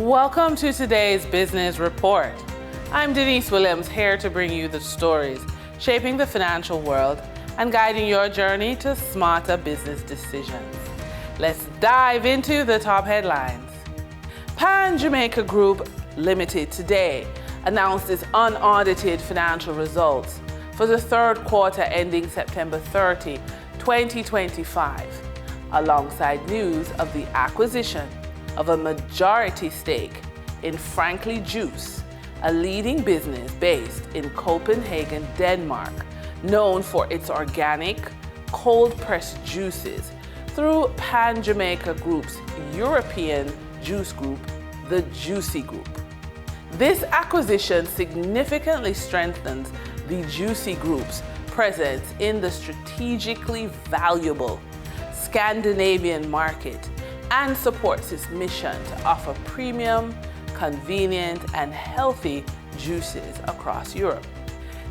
Welcome to today's Business Report. I'm Denise Williams, here to bring you the stories shaping the financial world and guiding your journey to smarter business decisions. Let's dive into the top headlines. PBCJ Group Limited today announced its unaudited financial results for the third quarter ending September 30, 2025, alongside news of the acquisition of a majority stake in Frankly Juice, a leading business based in Copenhagen, Denmark, known for its organic, cold-pressed juices, through PBCJ Group's European juice group, the Juicy Group. This acquisition significantly strengthens the Juicy Group's presence in the strategically valuable Scandinavian market and supports its mission to offer premium, convenient, and healthy juices across Europe.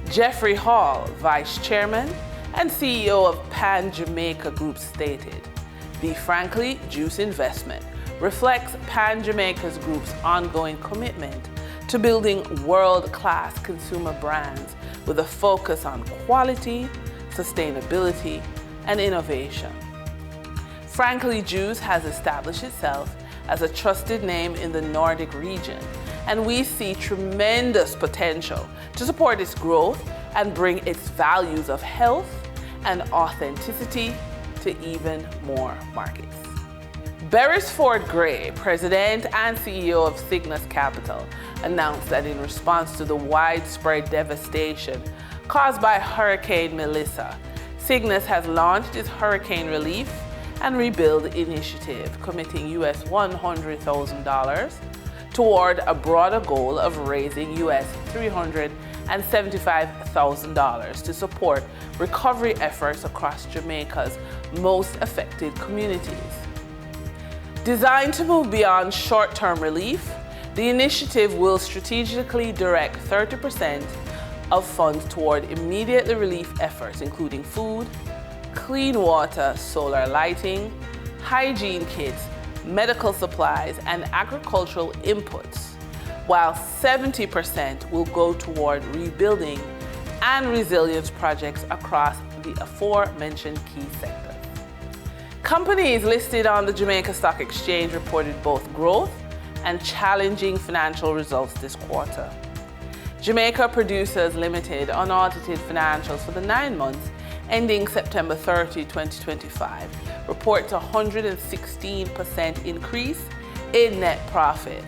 Jeffrey Hall, Vice Chairman and CEO of PBCJ Group, stated, "The Frankly Juice investment reflects PBCJ Group's ongoing commitment to building world-class consumer brands with a focus on quality, sustainability, and innovation." Frankly Juice has established itself as a trusted name in the Nordic region, and we see tremendous potential to support its growth and bring its values of health and authenticity to even more markets. Beresford Gray, President and CEO of Cygnus Capital, announced that in response to the widespread devastation caused by Hurricane Melissa, Cygnus has launched its Hurricane Relief and Rebuild initiative, committing US $100,000 toward a broader goal of raising US $375,000 to support recovery efforts across Jamaica's most affected communities. Designed to move beyond short-term relief, the initiative will strategically direct 30% of funds toward immediate relief efforts, including food, clean water, solar lighting, hygiene kits, medical supplies, and agricultural inputs, while 70% will go toward rebuilding and resilience projects across the aforementioned key sectors. Companies listed on the Jamaica Stock Exchange reported both growth and challenging financial results this quarter. Jamaica Producers Limited unaudited financials for the 9 months ending September 30, 2025, reports a 116% increase in net profit.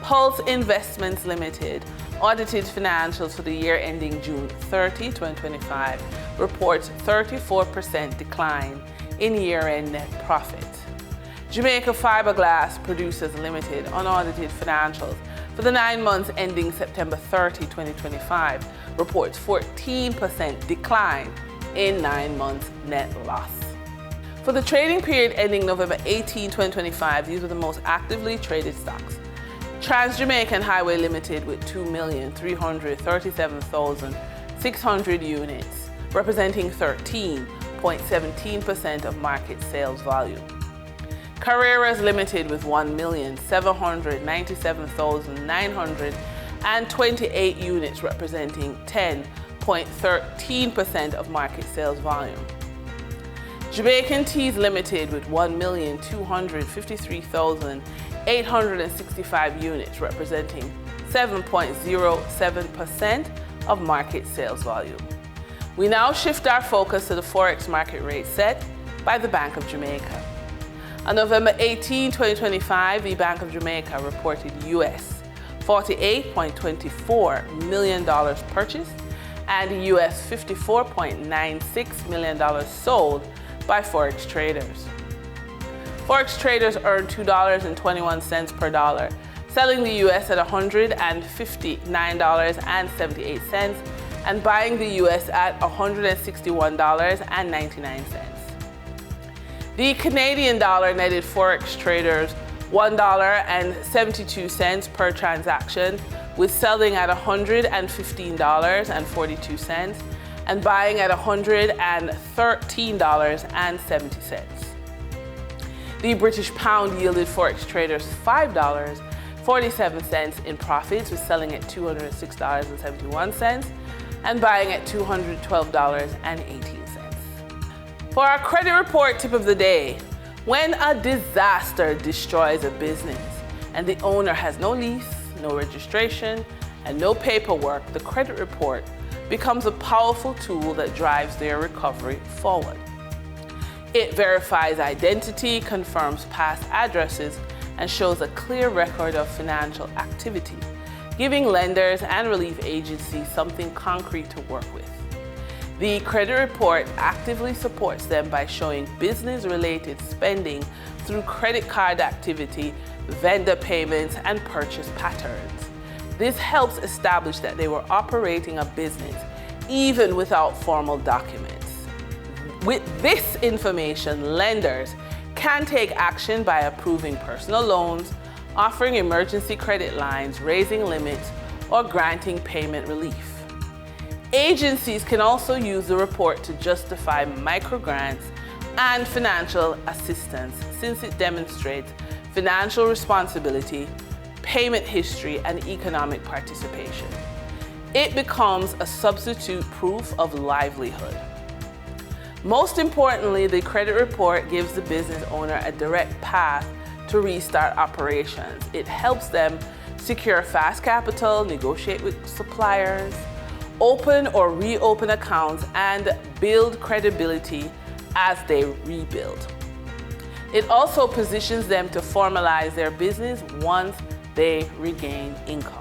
Pulse Investments Limited audited financials for the year ending June 30, 2025, reports 34% decline in year-end net profit. Jamaica Fiberglass Producers Limited unaudited financials for the 9 months ending September 30, 2025, reports 14% decline in 9 months net loss. For the trading period ending November 18, 2025, these were the most actively traded stocks. Trans-Jamaican Highway Limited with 2,337,600 units, representing 13.17% of market sales volume. Carreras Limited with 1,797,928 units, representing 10.13% of market sales volume. Jamaican Teas Limited with 1,253,865 units, representing 7.07% of market sales volume. We now shift our focus to the Forex market rate set by the Bank of Jamaica. On November 18, 2025, the Bank of Jamaica reported US $48.24 million purchased and US $54.96 million sold by Forex traders. Forex traders earned $2.21 per dollar, selling the US at $159.78 and buying the US at $161.99. The Canadian dollar netted Forex traders $1.72 per transaction, with selling at $115.42 and buying at $113.70. The British pound yielded Forex traders $5 47 cents in profits with selling at $206.71 and buying at $212.18. For our credit report tip of the day, when a disaster destroys a business and the owner has no lease, no registration, and no paperwork, the credit report becomes a powerful tool that drives their recovery forward. It verifies identity, confirms past addresses, and shows a clear record of financial activity, giving lenders and relief agencies something concrete to work with. The credit report actively supports them by showing business-related spending through credit card activity, vendor payments, and purchase patterns. This helps establish that they were operating a business even without formal documents. With this information, lenders can take action by approving personal loans, offering emergency credit lines, raising limits, or granting payment relief. Agencies can also use the report to justify microgrants and financial assistance since it demonstrates financial responsibility, payment history, and economic participation. It becomes a substitute proof of livelihood. Most importantly, the credit report gives the business owner a direct path to restart operations. It helps them secure fast capital, negotiate with suppliers, open or reopen accounts, and build credibility as they rebuild. It also positions them to formalize their business once they regain income.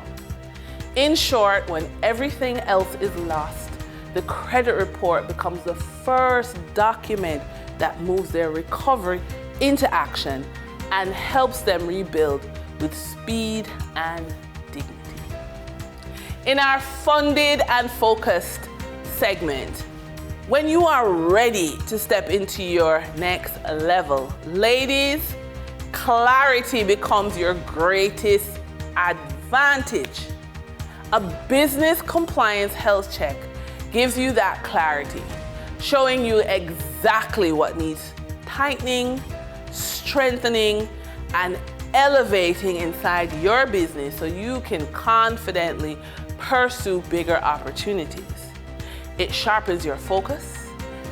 In short, when everything else is lost, the credit report becomes the first document that moves their recovery into action and helps them rebuild with speed and dignity. In our funded and focused segment, when you are ready to step into your next level, ladies, clarity becomes your greatest advantage. A business compliance health check gives you that clarity, showing you exactly what needs tightening, strengthening, and elevating inside your business so you can confidently pursue bigger opportunities. It sharpens your focus,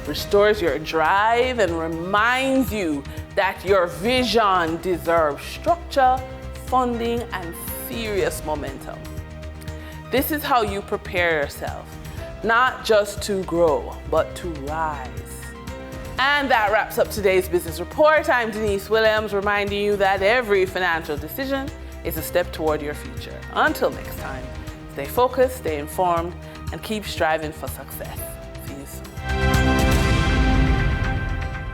restores your drive, and reminds you that your vision deserves structure, funding, and serious momentum. This is how you prepare yourself, not just to grow, but to rise. And that wraps up today's business report. I'm Denise Williams, reminding you that every financial decision is a step toward your future. Until next time, stay focused, stay informed, and keep striving for success.